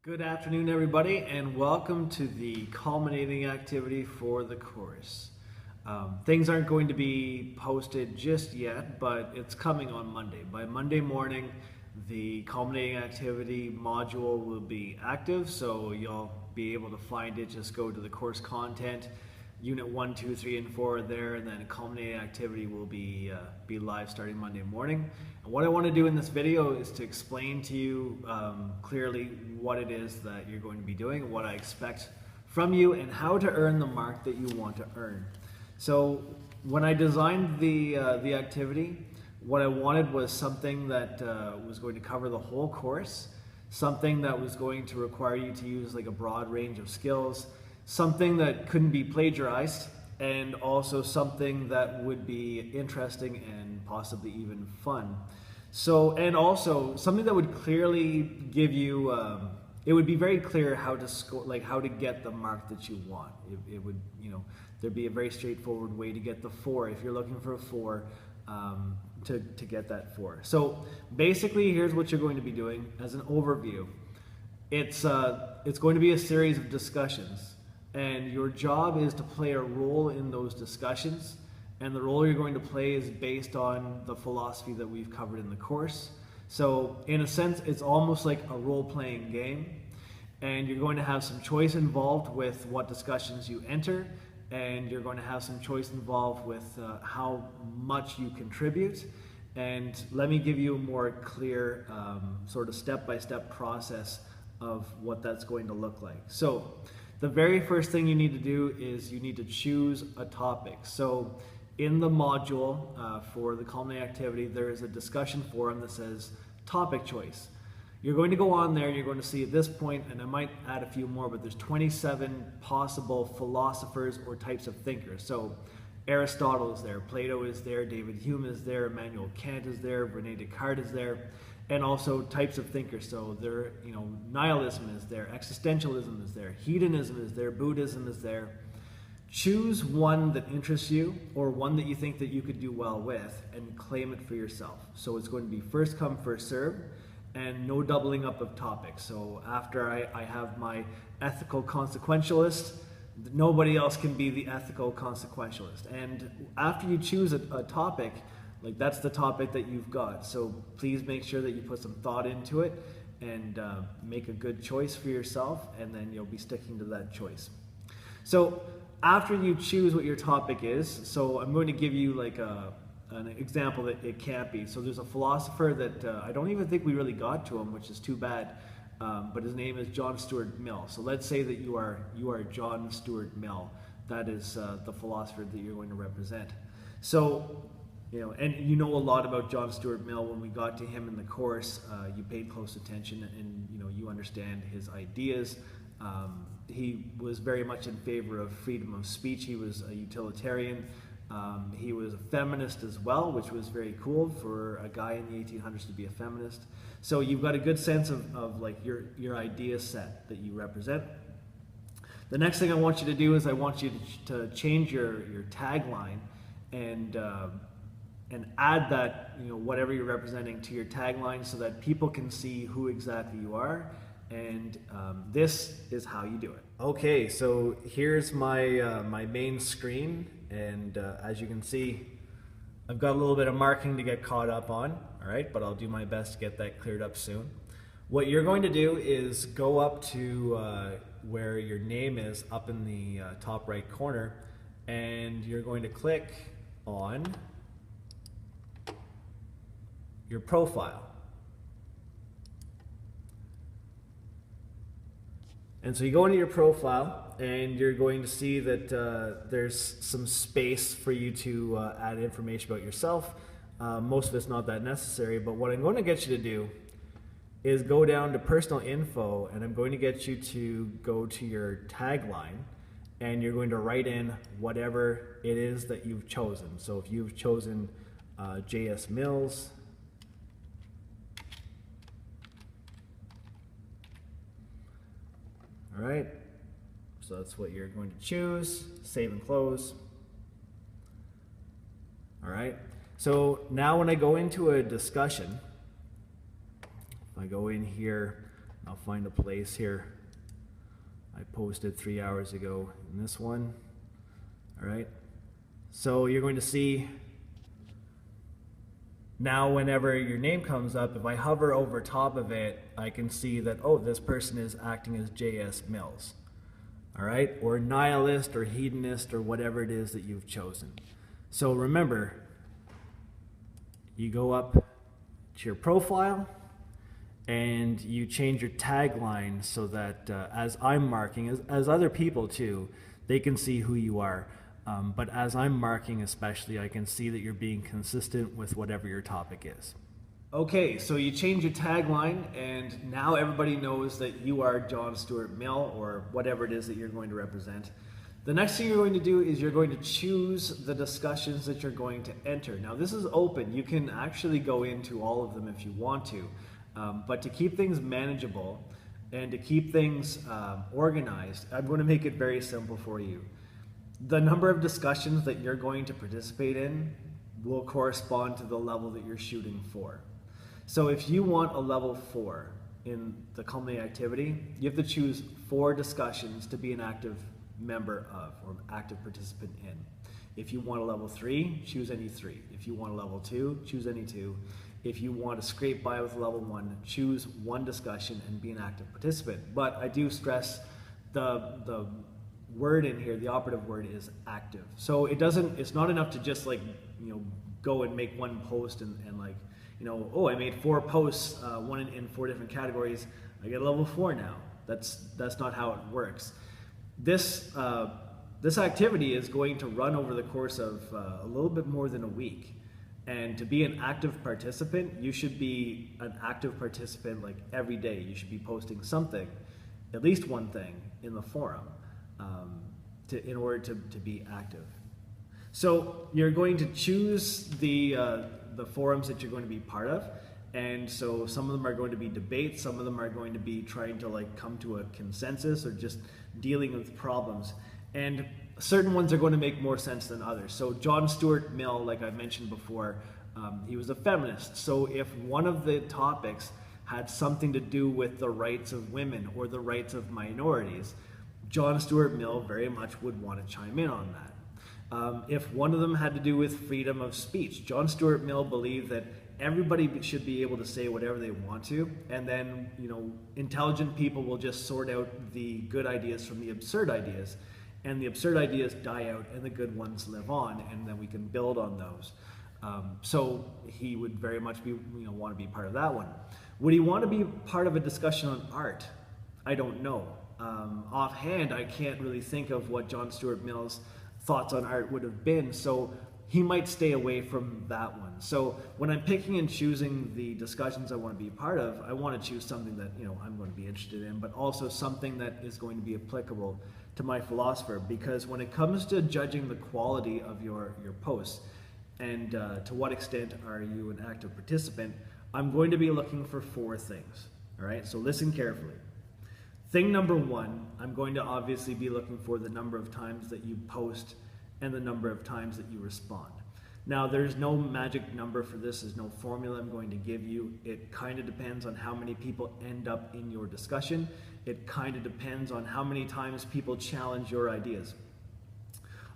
Good afternoon, everybody, and welcome to the culminating activity for the course. Things aren't going to be posted just yet, but it's coming on Monday. By Monday morning, the culminating activity module will be active, so you'll be able to find it. Just go to the course content, Unit 1, 2, 3, and 4 there, and then culminating activity will be live starting Monday morning. And what I want to do in this video is to explain to you clearly what it is that you're going to be doing, what I expect from you, and how to earn the mark that you want to earn. So when I designed the activity, what I wanted was something that was going to cover the whole course, something that was going to require you to use like a broad range of skills, something that couldn't be plagiarized, and also something that would be interesting and possibly even fun. So, and also something that would clearly give you, it would be very clear how to score, like how to get the mark that you want. It would, there'd be a very straightforward way to get the 4 if you're looking for a 4, to get that 4. So basically, here's what you're going to be doing as an overview. It's going to be a series of discussions, and your job is to play a role in those discussions, and the role you're going to play is based on the philosophy that we've covered in the course. So in a sense, it's almost like a role-playing game, and you're going to have some choice involved with what discussions you enter, and you're going to have some choice involved with how much you contribute. And let me give you a more clear sort of step-by-step process of what that's going to look like. So the very first thing you need to do is you need to choose a topic. So in the module for the culminating activity, there is a discussion forum that says topic choice. You're going to go on there and you're going to see at this point, and I might add a few more, but there's 27 possible philosophers or types of thinkers. So Aristotle is there, Plato is there, David Hume is there, Immanuel Kant is there, René Descartes is there, and also types of thinkers. So there, nihilism is there, existentialism is there, hedonism is there, Buddhism is there. Choose one that interests you or one that you think that you could do well with and claim it for yourself. So it's going to be first come, first serve, and no doubling up of topics. So after I have my ethical consequentialist, nobody else can be the ethical consequentialist. And after you choose a topic, like that's the topic that you've got. So please make sure that you put some thought into it and make a good choice for yourself, and then you'll be sticking to that choice. So after you choose what your topic is, so I'm going to give you like an example that it can't be. So there's a philosopher that I don't even think we really got to him, which is too bad, but his name is John Stuart Mill. So let's say that you are John Stuart Mill. That is the philosopher that you're going to represent. So, and you know a lot about John Stuart Mill. When we got to him in the course, you paid close attention, and you understand his ideas. He was very much in favor of freedom of speech. He was a utilitarian. He was a feminist as well, which was very cool for a guy in the 1800s to be a feminist. So you've got a good sense of like your idea set that you represent. The next thing I want you to do is I want you to change your tagline and add that, whatever you're representing to your tagline so that people can see who exactly you are. And this is how you do it. Okay, so here's my main screen, and as you can see, I've got a little bit of marking to get caught up on, all right, but I'll do my best to get that cleared up soon. What you're going to do is go up to where your name is up in the top right corner, and you're going to click on your profile. And so you go into your profile, and you're going to see that there's some space for you to add information about yourself. Most of it's not that necessary, but what I'm going to get you to do is go down to personal info, and I'm going to get you to go to your tagline, and you're going to write in whatever it is that you've chosen. So if you've chosen J.S. Mills, all right, so that's what you're going to choose. Save and close. All right, so now when I go into a discussion, if I go in here, I'll find a place here. I posted 3 hours ago in this one. All right. So you're going to see now whenever your name comes up, if I hover over top of it, I can see that, oh, this person is acting as J.S. Mills. All right. Or nihilist or hedonist or whatever it is that you've chosen. So remember, you go up to your profile and you change your tagline so that as I'm marking, as other people too, they can see who you are. But as I'm marking especially, I can see that you're being consistent with whatever your topic is. Okay, so you change your tagline and now everybody knows that you are John Stuart Mill or whatever it is that you're going to represent. The next thing you're going to do is you're going to choose the discussions that you're going to enter. Now this is open. You can actually go into all of them if you want to. But to keep things manageable and to keep things organized, I'm going to make it very simple for you. The number of discussions that you're going to participate in will correspond to the level that you're shooting for. So if you want a level 4 in the Culminating activity, you have to choose 4 discussions to be an active member of or active participant in. If you want a level 3, choose any 3. If you want a level 2, choose any 2. If you want to scrape by with level 1, choose 1 discussion and be an active participant. But I do stress the word in here, the operative word is active. So it's not enough to just like, go and make 1 post and like, oh, I made 4 posts, one in 4 different categories. I get a level 4 now. That's not how it works. This activity is going to run over the course of a little bit more than a week. And to be an active participant, you should be an active participant like every day. You should be posting something, at least 1 thing in the forum in order to be active. So you're going to choose the forums that you're going to be part of. And so some of them are going to be debates, some of them are going to be trying to like come to a consensus or just dealing with problems. And certain ones are going to make more sense than others. So John Stuart Mill, like I mentioned before, he was a feminist. So if one of the topics had something to do with the rights of women or the rights of minorities, John Stuart Mill very much would want to chime in on that. If one of them had to do with freedom of speech, John Stuart Mill believed that everybody should be able to say whatever they want to, and then intelligent people will just sort out the good ideas from the absurd ideas, and the absurd ideas die out and the good ones live on, and then we can build on those. So he would very much want to be part of that one. Would he want to be part of a discussion on art? I don't know. Offhand, I can't really think of what John Stuart Mill's thoughts on art would have been, so he might stay away from that one. So when I'm picking and choosing the discussions I want to be a part of, I want to choose something that I'm going to be interested in, but also something that is going to be applicable to my philosopher. Because when it comes to judging the quality of your posts and to what extent are you an active participant, I'm going to be looking for 4 things. All right, so listen carefully. Thing number 1, I'm going to obviously be looking for the number of times that you post and the number of times that you respond. Now, there's no magic number for this. There's no formula I'm going to give you. It kind of depends on how many people end up in your discussion. It kind of depends on how many times people challenge your ideas.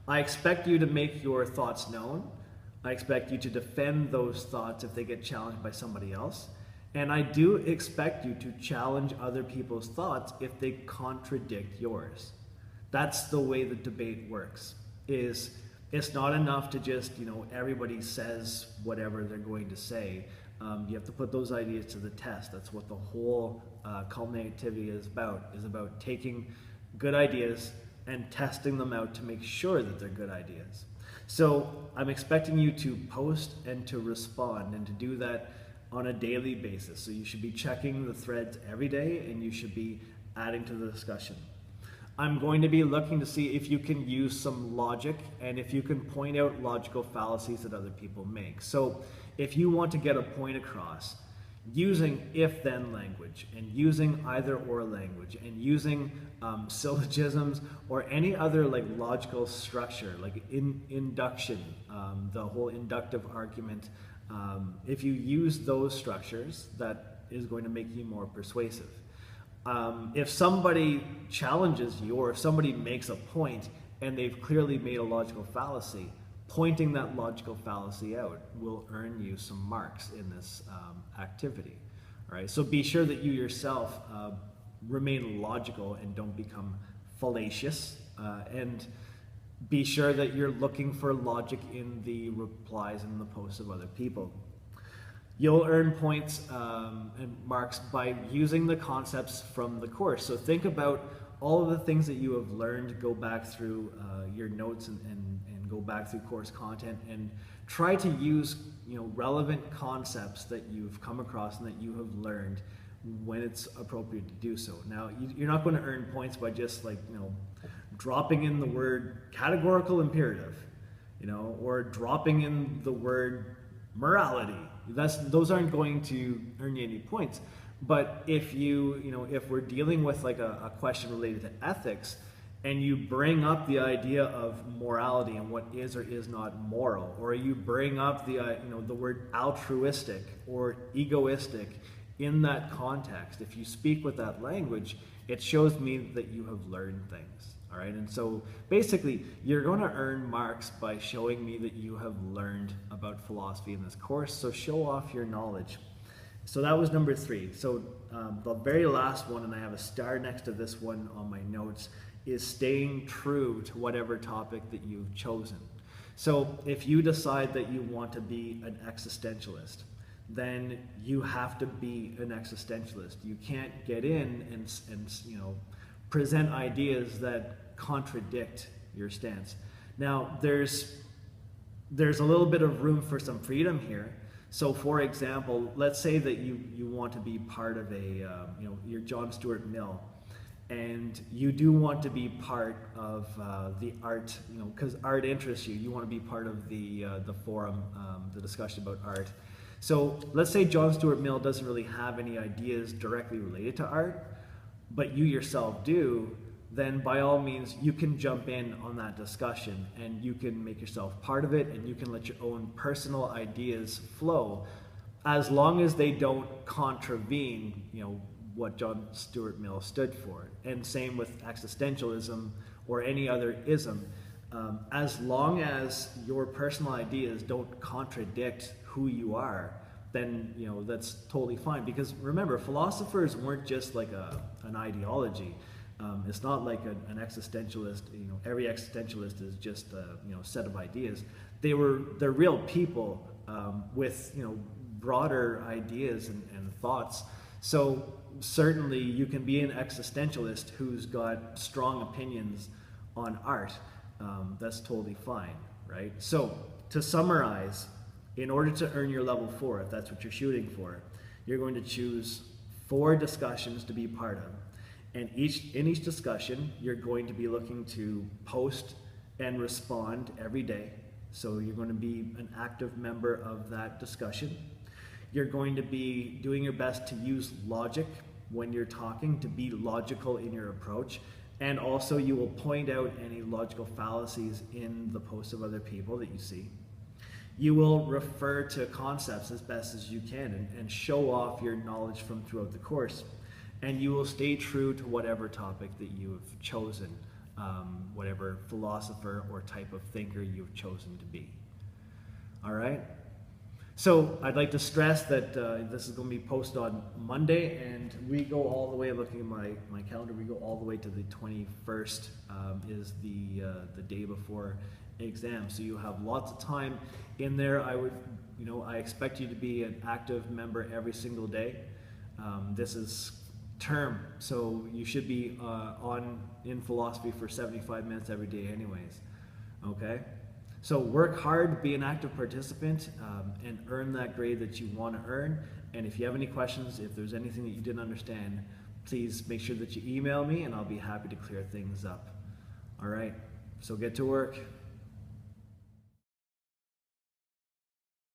I expect you to make your thoughts known. I expect you to defend those thoughts if they get challenged by somebody else. And I do expect you to challenge other people's thoughts if they contradict yours. That's the way the debate works. It's not enough to just, everybody says whatever they're going to say. You have to put those ideas to the test. That's what the whole Culminating activity is about taking good ideas and testing them out to make sure that they're good ideas. So I'm expecting you to post and to respond and to do that on a daily basis. So you should be checking the threads every day and you should be adding to the discussion. I'm going to be looking to see if you can use some logic and if you can point out logical fallacies that other people make. So if you want to get a point across using if-then language and using either-or language and using syllogisms or any other like logical structure, like induction, the whole inductive argument, if you use those structures, that is going to make you more persuasive. If somebody challenges you, or if somebody makes a point and they've clearly made a logical fallacy, pointing that logical fallacy out will earn you some marks in this activity. All right, so be sure that you yourself remain logical and don't become fallacious, and be sure that you're looking for logic in the replies and the posts of other people. You'll earn points and marks by using the concepts from the course. So think about all of the things that you have learned, go back through your notes and go back through course content, and try to use relevant concepts that you've come across and that you have learned when it's appropriate to do so. Now, you're not going to earn points by just dropping in the word categorical imperative, or dropping in the word morality. Those aren't going to earn you any points. But if if we're dealing with like a question related to ethics, and you bring up the idea of morality and what is or is not moral, or you bring up the word altruistic or egoistic in that context, if you speak with that language, it shows me that you have learned things. All right, and so basically you're going to earn marks by showing me that you have learned about philosophy in this course. So show off your knowledge. So that was number 3. So the very last one, and I have a star next to this one on my notes, is staying true to whatever topic that you've chosen. So if you decide that you want to be an existentialist, then you have to be an existentialist. You can't get in and present ideas that contradict your stance. Now, there's a little bit of room for some freedom here. So, for example, let's say that you want to be part of you're John Stuart Mill, and you do want to be part of the art, because art interests you. You want to be part of the forum, the discussion about art. So let's say John Stuart Mill doesn't really have any ideas directly related to art, but you yourself do, then by all means you can jump in on that discussion and you can make yourself part of it, and you can let your own personal ideas flow, as long as they don't contravene what John Stuart Mill stood for. And same with existentialism or any other ism. As long as your personal ideas don't contradict who you are, then that's totally fine. Because remember, philosophers weren't just like an ideology. It's not like an existentialist. Every existentialist is just a set of ideas. They're real people with broader ideas and thoughts. So certainly you can be an existentialist who's got strong opinions on art. That's totally fine, right? So to summarize, in order to earn your level 4, if that's what you're shooting for, you're going to choose 4 discussions to be part of. And in each discussion, you're going to be looking to post and respond every day. So you're going to be an active member of that discussion. You're going to be doing your best to use logic when you're talking, to be logical in your approach. And also you will point out any logical fallacies in the posts of other people that you see. You will refer to concepts as best as you can and show off your knowledge from throughout the course. And you will stay true to whatever topic that you have chosen, whatever philosopher or type of thinker you've chosen to be. All right? So I'd like to stress that this is going to be posted on Monday, and we go all the way, looking at my calendar, we go all the way to the 21st is the day before exam. So you have lots of time in there. I expect you to be an active member every single day. This is term, so you should be in philosophy for 75 minutes every day anyways. Okay? So work hard, be an active participant, and earn that grade that you want to earn. And if you have any questions, if there's anything that you didn't understand, please make sure that you email me and I'll be happy to clear things up. All right, so get to work.